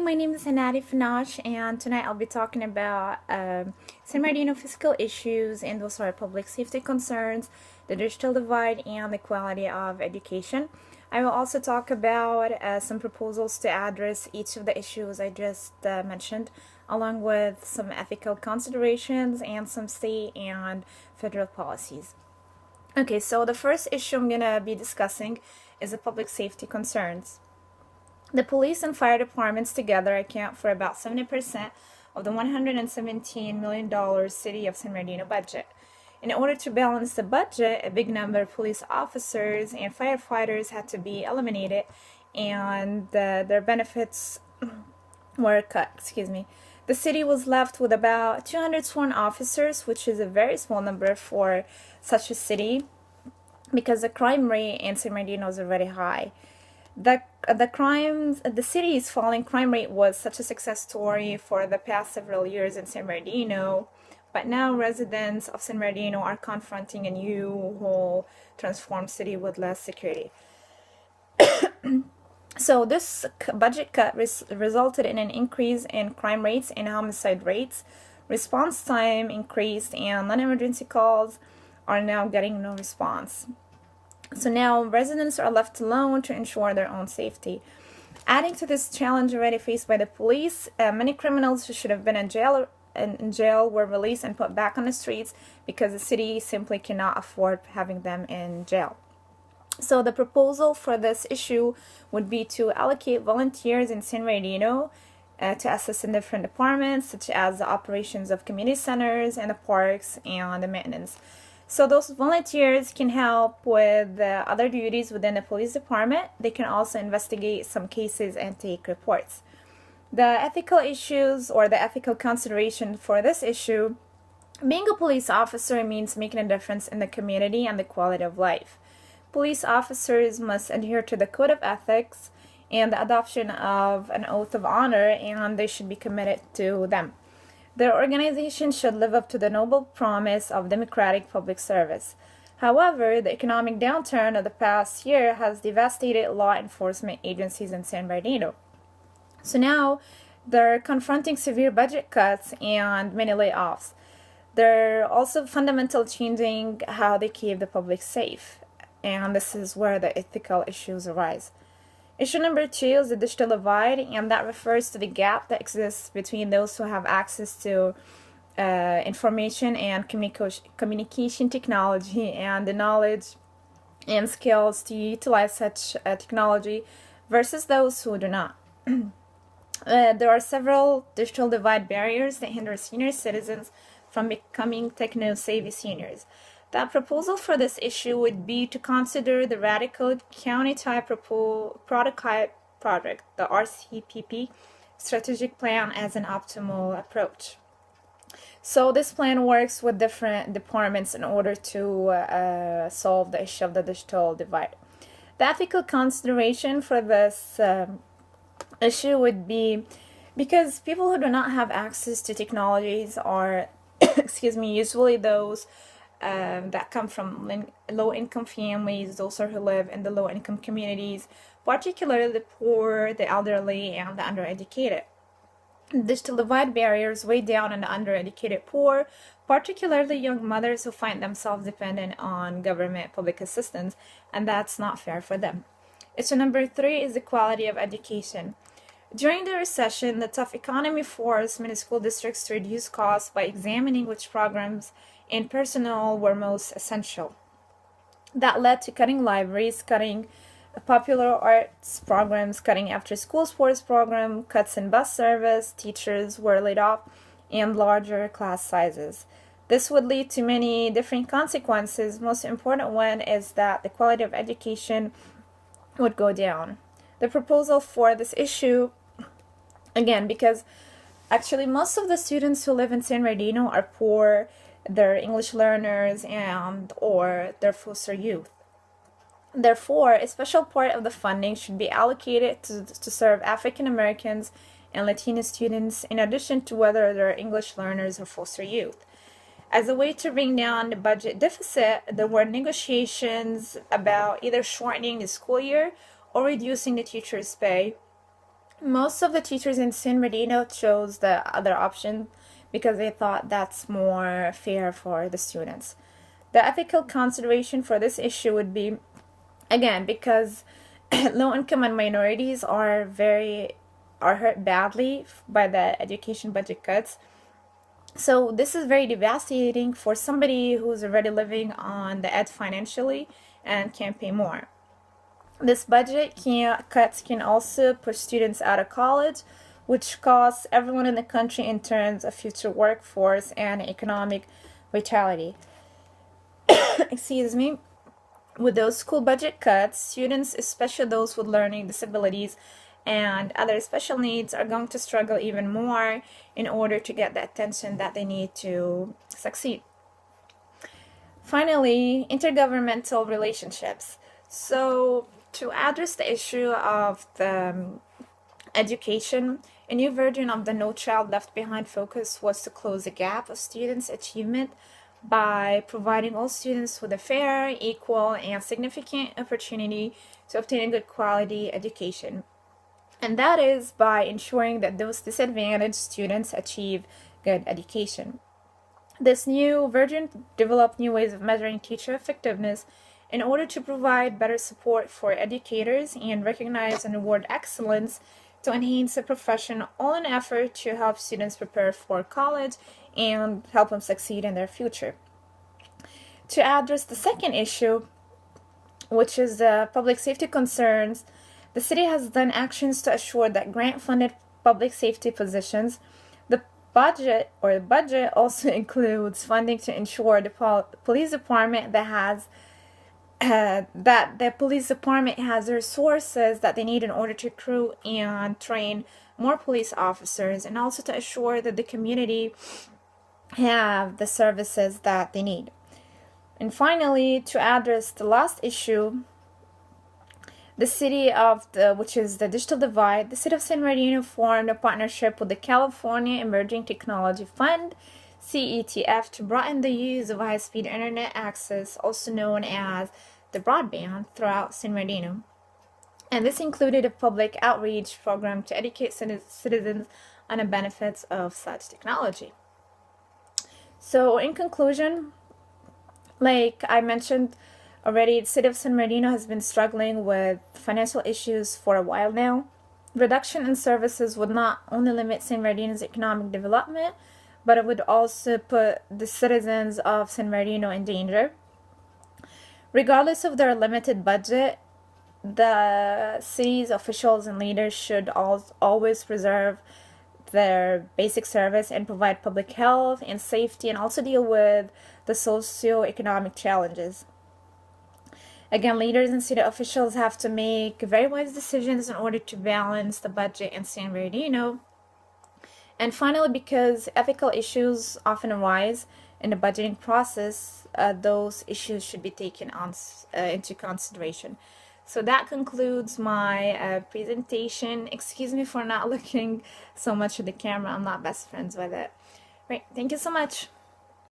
my name is Hanadi Fanach, and tonight I'll be talking about San Bernardino fiscal issues, and those are public safety concerns, the digital divide, and the quality of education. I will also talk about some proposals to address each of the issues I just mentioned, along with some ethical considerations and some state and federal policies. Okay, so the first issue I'm going to be discussing is the public safety concerns. The police and fire departments together account for about 70% of the $117 million city of San Bernardino budget. In order to balance the budget, a big number of police officers and firefighters had to be eliminated, and their benefits were cut. The city was left with about 200 sworn officers, which is a very small number for such a city because the crime rate in San Bernardino is already high. The city's falling crime rate was such a success story for the past several years in San Bernardino, but now residents of San Bernardino are confronting a new whole transformed city with less security. So this budget cut resulted in an increase in crime rates and homicide rates. Response time increased, and non-emergency calls are now getting no response. So now residents are left alone to ensure their own safety. Adding to this challenge already faced by the police, many criminals who should have been in jail were released and put back on the streets because the city simply cannot afford having them in jail. So the proposal for this issue would be to allocate volunteers in San Bernardino to assist in different departments, such as the operations of community centers and the parks and the maintenance. So those volunteers can help with other duties within the police department. They can also investigate some cases and take reports. The ethical issues or the ethical consideration for this issue, being a police officer means making a difference in the community and the quality of life. Police officers must adhere to the code of ethics and the adoption of an oath of honor, and they should be committed to them. Their organization should live up to the noble promise of democratic public service. However, the economic downturn of the past year has devastated law enforcement agencies in San Bernardino. So now they're confronting severe budget cuts and many layoffs. They're also fundamentally changing how they keep the public safe, and this is where the ethical issues arise. Issue number 2 is the digital divide, and that refers to the gap that exists between those who have access to information and communication technology and the knowledge and skills to utilize such technology versus those who do not. There are several digital divide barriers that hinder senior citizens from becoming techno-savvy seniors. The proposal for this issue would be to consider the Radical County-type prototype project, the RCPP, strategic plan as an optimal approach. So this plan works with different departments in order to solve the issue of the digital divide. The ethical consideration for this issue would be because people who do not have access to technologies are, usually those that come from low-income families, those who live in the low-income communities, particularly the poor, the elderly, and the undereducated. Digital divide barriers weigh down on the undereducated poor, particularly young mothers who find themselves dependent on government public assistance, and that's not fair for them. Issue number 3 is the quality of education. During the recession, the tough economy forced many school districts to reduce costs by examining which programs and personnel were most essential. That led to cutting libraries, cutting popular arts programs, cutting after-school sports program, cuts in bus service, teachers were laid off, and larger class sizes. This would lead to many different consequences. Most important one is that the quality of education would go down. The proposal for this issue, again, because actually most of the students who live in San Bernardino are poor, they're English learners, and or they're foster youth. Therefore, a special part of the funding should be allocated to serve African Americans and Latino students, in addition to whether they're English learners or foster youth. As a way to bring down the budget deficit, there were negotiations about either shortening the school year or reducing the teacher's pay Most of the teachers in San Bernardino chose the other option because they thought that's more fair for the students. The ethical consideration for this issue would be, again, because low income and minorities are hurt badly by the education budget cuts. So this is very devastating for somebody who's already living on the edge financially and can't pay more. This cuts can also push students out of college, which costs everyone in the country in terms of future workforce and economic vitality. Excuse me. With those school budget cuts, students, especially those with learning disabilities and other special needs, are going to struggle even more in order to get the attention that they need to succeed. Finally, intergovernmental relationships. So, to address the issue of the education, a new version of the No Child Left Behind focus was to close the gap of students' achievement by providing all students with a fair, equal, and significant opportunity to obtain a good quality education. And that is by ensuring that those disadvantaged students achieve good education. This new version developed new ways of measuring teacher effectiveness in order to provide better support for educators and recognize and reward excellence to enhance the profession, all in an effort to help students prepare for college and help them succeed in their future. To address the second issue, which is the public safety concerns, the city has done actions to assure that grant-funded public safety positions. The budget also includes funding to ensure the police department has the resources that they need in order to recruit and train more police officers, and also to assure that the community have the services that they need. And finally, to address the last issue, which is the digital divide, the city of San Bernardino formed a partnership with the California Emerging Technology Fund, CETF, to broaden the use of high-speed internet access, also known as the broadband, throughout San Bernardino. And this included a public outreach program to educate citizens on the benefits of such technology. So in conclusion, like I mentioned already, the city of San Bernardino has been struggling with financial issues for a while now. Reduction in services would not only limit San Bernardino's economic development, but it would also put the citizens of San Bernardino in danger. Regardless of their limited budget, the city's officials and leaders should always preserve their basic service and provide public health and safety, and also deal with the socio-economic challenges. Again, leaders and city officials have to make very wise decisions in order to balance the budget in San Bernardino. And finally, because ethical issues often arise in the budgeting process, those issues should be taken into consideration. So that concludes my presentation. Excuse me for not looking so much at the camera. I'm not best friends with it. Right, thank you so much.